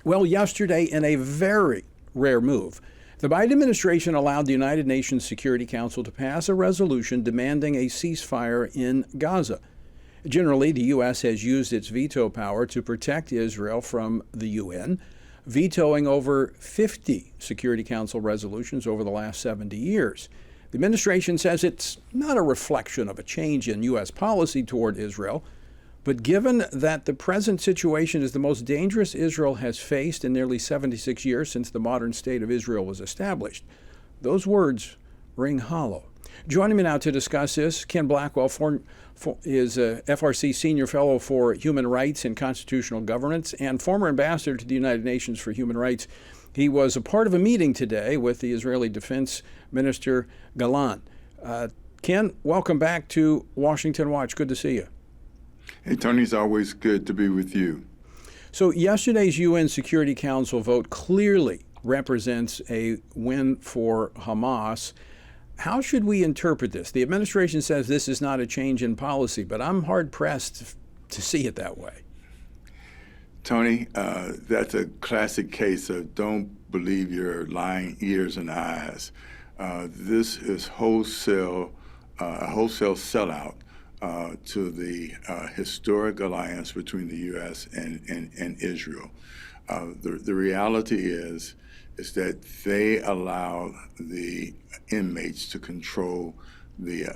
Well, yesterday, in a very rare move, the Biden administration allowed the United Nations Security Council to pass a resolution demanding a ceasefire in Gaza. Generally, the U.S. has used its veto power to protect Israel from the UN, vetoing over 50 Security Council resolutions over the last 70 years. The administration says it's not a reflection of a change in U.S. policy toward Israel, but given that the present situation is the most dangerous Israel has faced in nearly 76 years since the modern state of Israel was established, those words ring hollow. Joining me now to discuss this, Ken Blackwell is a FRC Senior Fellow for Human Rights and Constitutional Governance and former ambassador to the United Nations for Human Rights. He was a part of a meeting today with the Israeli Defense Minister Gallant. Ken, welcome back to Washington Watch. Good to see you. Hey, Tony, it's always good to be with you. So yesterday's UN Security Council vote clearly represents a win for Hamas. How should we interpret this? The administration says this is not a change in policy, but I'm hard-pressed to see it that way. Tony, that's a classic case of don't believe your lying ears and eyes. This is a wholesale sellout to the historic alliance between the U.S. and Israel. The reality is that they allow the inmates to control the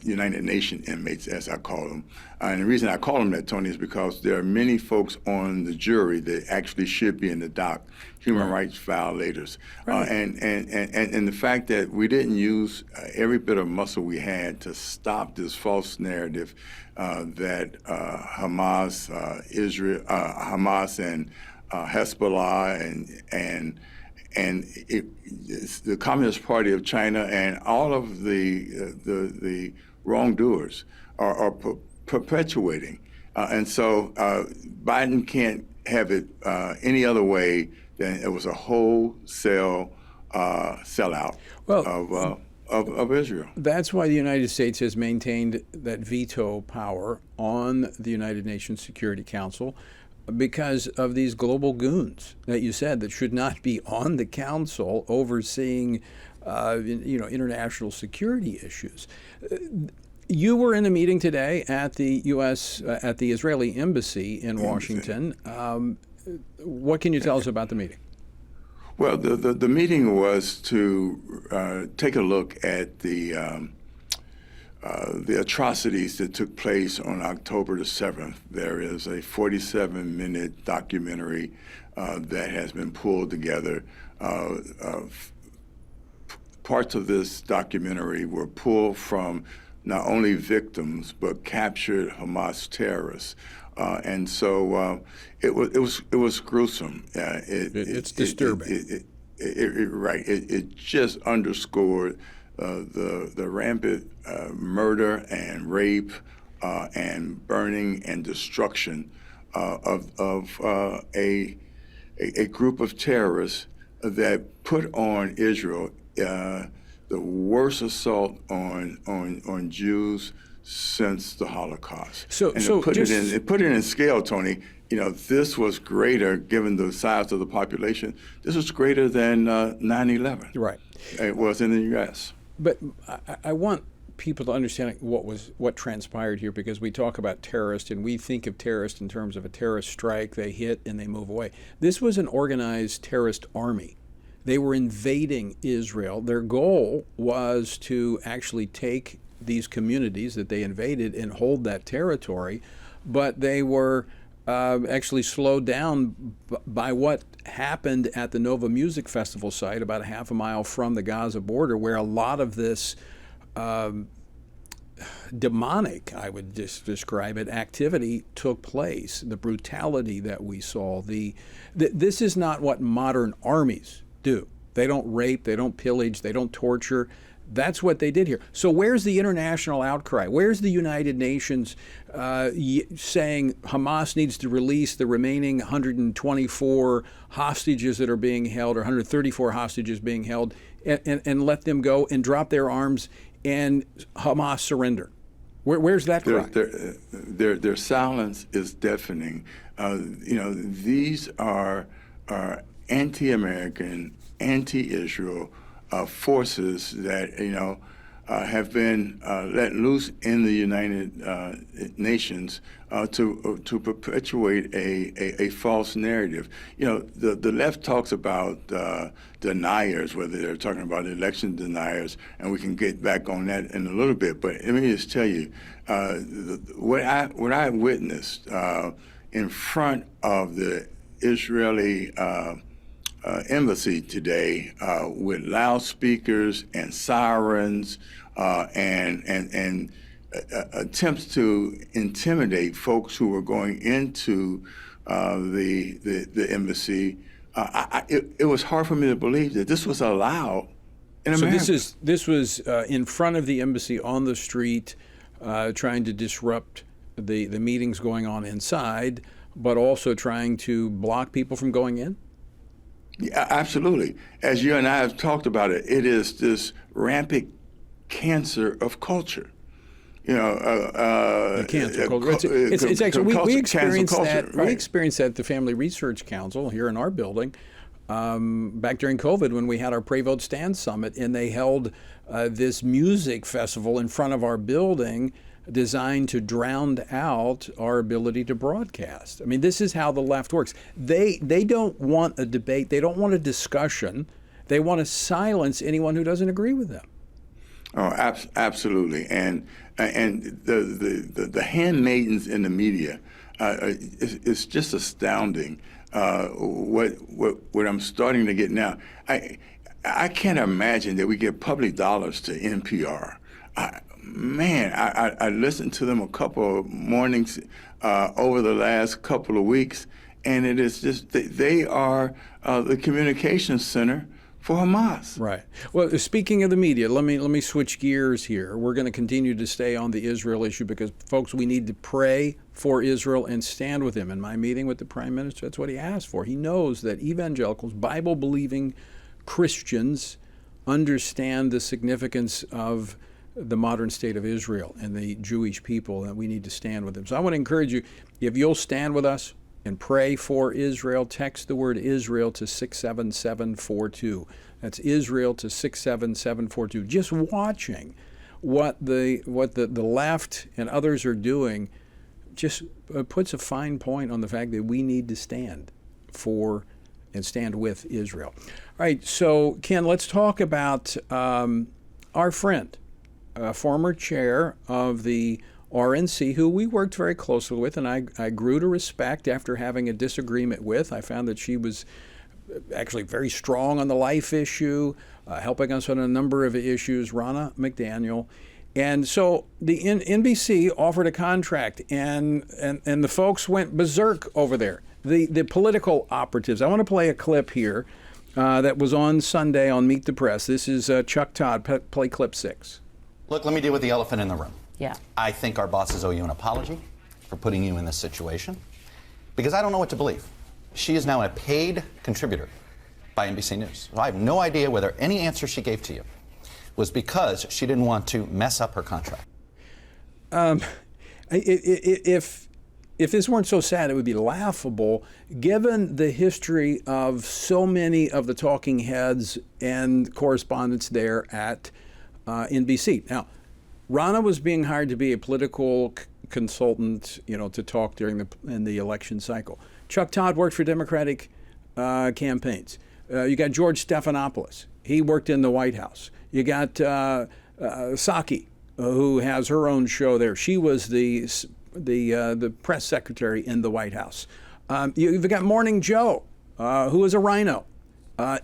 United Nations inmates, as I call them. And the reason I call them that, Tony, is because there are many folks on the jury that actually should be in the dock, human rights violators. Right. And the fact that we didn't use every bit of muscle we had to stop this false narrative that Hamas and Hezbollah and the Communist Party of China and all of the wrongdoers are perpetuating. And so Biden can't have it any other way than it was a wholesale sellout of Israel. That's why the United States has maintained that veto power on the United Nations Security Council, because of these global goons that you said that should not be on the council overseeing, international security issues. You were in a meeting today at the at the Israeli embassy in Washington. What can you tell us about the meeting? Well, the meeting was to take a look at the atrocities that took place on October the 7th. There is a 47-minute documentary that has been pulled together. Parts of this documentary were pulled from not only victims but captured Hamas terrorists, and so it was gruesome. It's disturbing. It just underscored the rampant murder and rape and burning and destruction of a group of terrorists that put on Israel the worst assault on Jews since the Holocaust. So put it in scale, Tony. This was greater, given the size of the population. This was greater than 9/11. Right. It was in the U.S. But I want people to understand what transpired here, because we talk about terrorists and we think of terrorists in terms of a terrorist strike. They hit and they move away. This was an organized terrorist army. They were invading Israel. Their goal was to actually take these communities that they invaded and hold that territory, but they were actually slowed down by what happened at the Nova Music Festival site about a half a mile from the Gaza border, where a lot of this demonic, I would just describe it, activity took place. The brutality that we saw. This is not what modern armies do. They don't rape, they don't pillage, they don't torture. That's what they did here. So where's the international outcry? Where's the United Nations saying Hamas needs to release the remaining 124 hostages that are being held, or 134 hostages being held, and let them go and drop their arms and Hamas surrender? Where's that cry? Their silence is deafening. These are anti-American, anti-Israel forces that have been let loose in the United Nations to perpetuate a false narrative. The left talks about deniers, whether they're talking about election deniers, and we can get back on that in a little bit. But let me just tell you, what I witnessed in front of the Israeli embassy today with loudspeakers and sirens and attempts to intimidate folks who were going into the embassy. It was hard for me to believe that this was allowed in America. So this was in front of the embassy on the street, trying to disrupt the meetings going on inside, but also trying to block people from going in? Yeah, absolutely. As you and I have talked about it, it is this rampant cancer of culture. The cancer culture. It's actually we experienced that. Right. We experienced that at the Family Research Council here in our building back during COVID when we had our Pray Vote Stand Summit, and they held this music festival in front of our building, designed to drown out our ability to broadcast. I mean, this is how the left works. They don't want a debate. They don't want a discussion. They want to silence anyone who doesn't agree with them. Oh, absolutely. And the handmaidens in the media, it's just astounding. What I'm starting to get now. I can't imagine that we give public dollars to NPR. I listened to them a couple of mornings over the last couple of weeks, and it is just they are the communications center for Hamas. Right. Well, speaking of the media, let me switch gears here. We're going to continue to stay on the Israel issue because, folks, we need to pray for Israel and stand with him. In my meeting with the Prime Minister, that's what he asked for. He knows that evangelicals, Bible-believing Christians, understand the significance of the modern state of Israel and the Jewish people, and we need to stand with them. So I want to encourage you, if you'll stand with us and pray for Israel, text the word Israel to 67742. That's Israel to 67742. Just watching what the left and others are doing just puts a fine point on the fact that we need to stand for and stand with Israel. All right, so Ken, let's talk about our friend, former chair of the RNC, who we worked very closely with, and I grew to respect after having a disagreement with. I found that she was actually very strong on the life issue, helping us on a number of issues, Ronna McDaniel. And so the NBC offered a contract, and the folks went berserk over there. The political operatives. I want to play a clip here that was on Sunday on Meet the Press. This is Chuck Todd. Play clip 6. Look, let me deal with the elephant in the room. Yeah. I think our bosses owe you an apology for putting you in this situation, because I don't know what to believe. She is now a paid contributor by NBC News. So I have no idea whether any answer she gave to you was because she didn't want to mess up her contract. If this weren't so sad, it would be laughable, given the history of so many of the talking heads and correspondents there at NBC. Now, Ronna was being hired to be a political consultant, to talk in the election cycle. Chuck Todd worked for Democratic campaigns. You got George Stephanopoulos. He worked in the White House. You got Psaki, who has her own show there. She was the press secretary in the White House. You've got Morning Joe, who is a rhino.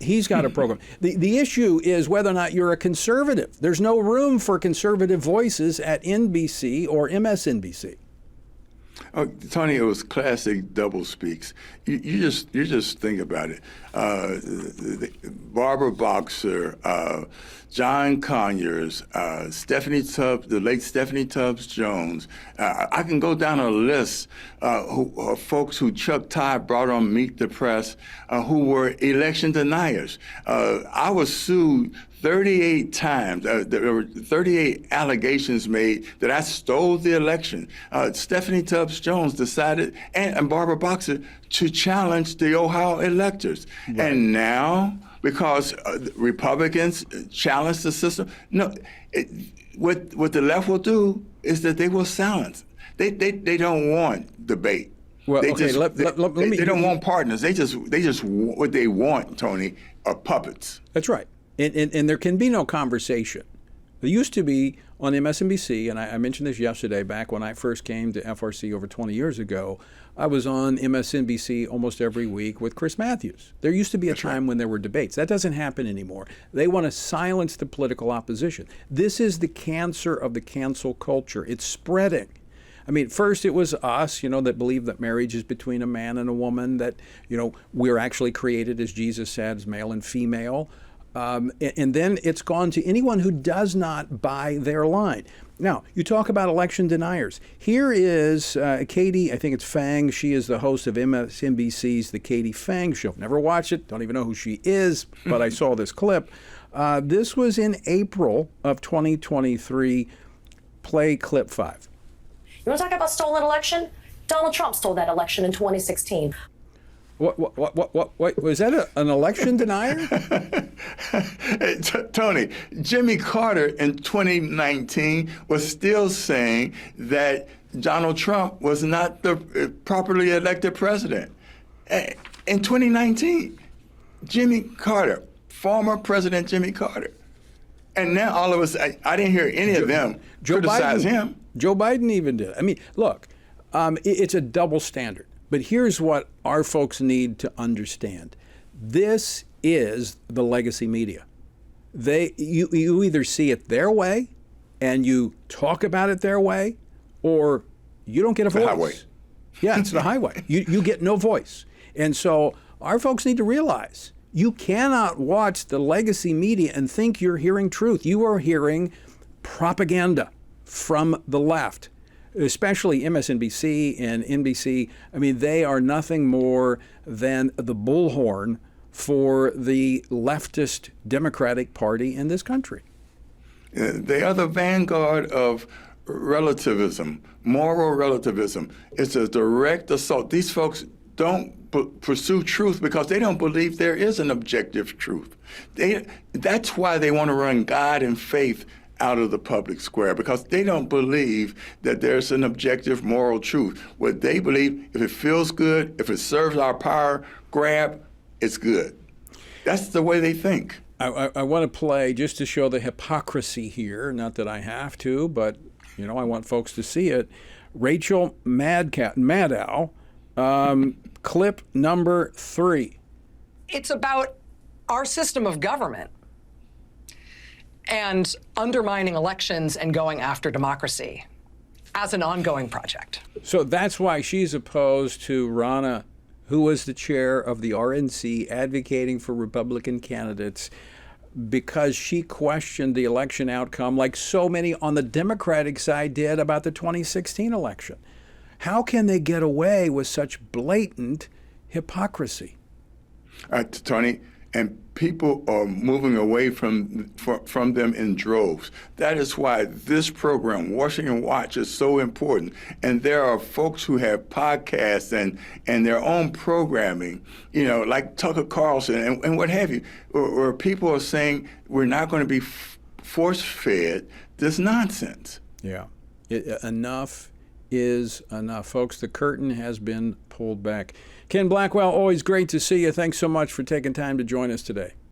He's got a program. The issue is whether or not you're a conservative. There's no room for conservative voices at NBC or MSNBC. Oh, Tony, it was classic double speaks. You just think about it. Barbara Boxer, John Conyers, Stephanie Tubbs, the late Stephanie Tubbs Jones. I can go down a list of folks who Chuck Todd brought on Meet the Press who were election deniers. I was sued 38 times. There were 38 allegations made that I stole the election. Stephanie Tubbs Jones decided, and Barbara Boxer, to challenge the Ohio electors. Right. And now, because Republicans challenge the system, what the left will do is that they will silence. They don't want debate. Well, they okay, they don't want partners. They just what they want, Tony, are puppets. That's right. And there can be no conversation. There used to be on MSNBC, and I mentioned this yesterday, back when I first came to FRC over 20 years ago, I was on MSNBC almost every week with Chris Matthews. There used to be a time when there were debates. That doesn't happen anymore. They want to silence the political opposition. This is the cancer of the cancel culture. It's spreading. I mean, first it was us, that believe that marriage is between a man and a woman, that, we're actually created, as Jesus said, as male and female. And then it's gone to anyone who does not buy their line. Now, you talk about election deniers. Here is Katie, I think it's Fang. She is the host of MSNBC's The Katie Fang Show. Never watched it, don't even know who she is, but I saw this clip. This was in April of 2023. Play clip 5. You want to talk about stolen election? Donald Trump stole that election in 2016. What was that an election denier? Hey, Tony, Jimmy Carter in 2019 was still saying that Donald Trump was not the properly elected president. In 2019, Jimmy Carter, former President Jimmy Carter. And now all of us, I didn't hear any of them criticize him. Joe Biden even did. I mean, look, it's a double standard. But here's what our folks need to understand. This is the legacy media. You either see it their way and you talk about it their way, or you don't get a voice. The highway. Yeah, it's the highway. You get no voice. And so our folks need to realize you cannot watch the legacy media and think you're hearing truth. You are hearing propaganda from the left, especially MSNBC and NBC. I mean, they are nothing more than the bullhorn for the leftist Democratic Party in this country. They are the vanguard of relativism, moral relativism. It's a direct assault. These folks don't pursue truth because they don't believe there is an objective truth. That's why they want to run God and faith out of the public square, because they don't believe that there's an objective moral truth. What they believe, if it feels good, if it serves our power grab, it's good. That's the way they think. I want to play, just to show the hypocrisy here, not that I have to, but I want folks to see it. Rachel Maddow, clip number 3. It's about our system of government and undermining elections and going after democracy as an ongoing project. So that's why she's opposed to Ronna, who was the chair of the RNC advocating for Republican candidates, because she questioned the election outcome like so many on the Democratic side did about the 2016 election. How can they get away with such blatant hypocrisy? Tony, and people are moving away from them in droves. That is why this program, Washington Watch, is so important. And there are folks who have podcasts and their own programming, like Tucker Carlson and what have you, where people are saying we're not going to be force-fed this nonsense. Yeah. Enough is enough. Folks, the curtain has been pulled back. Ken Blackwell, always great to see you. Thanks so much for taking time to join us today.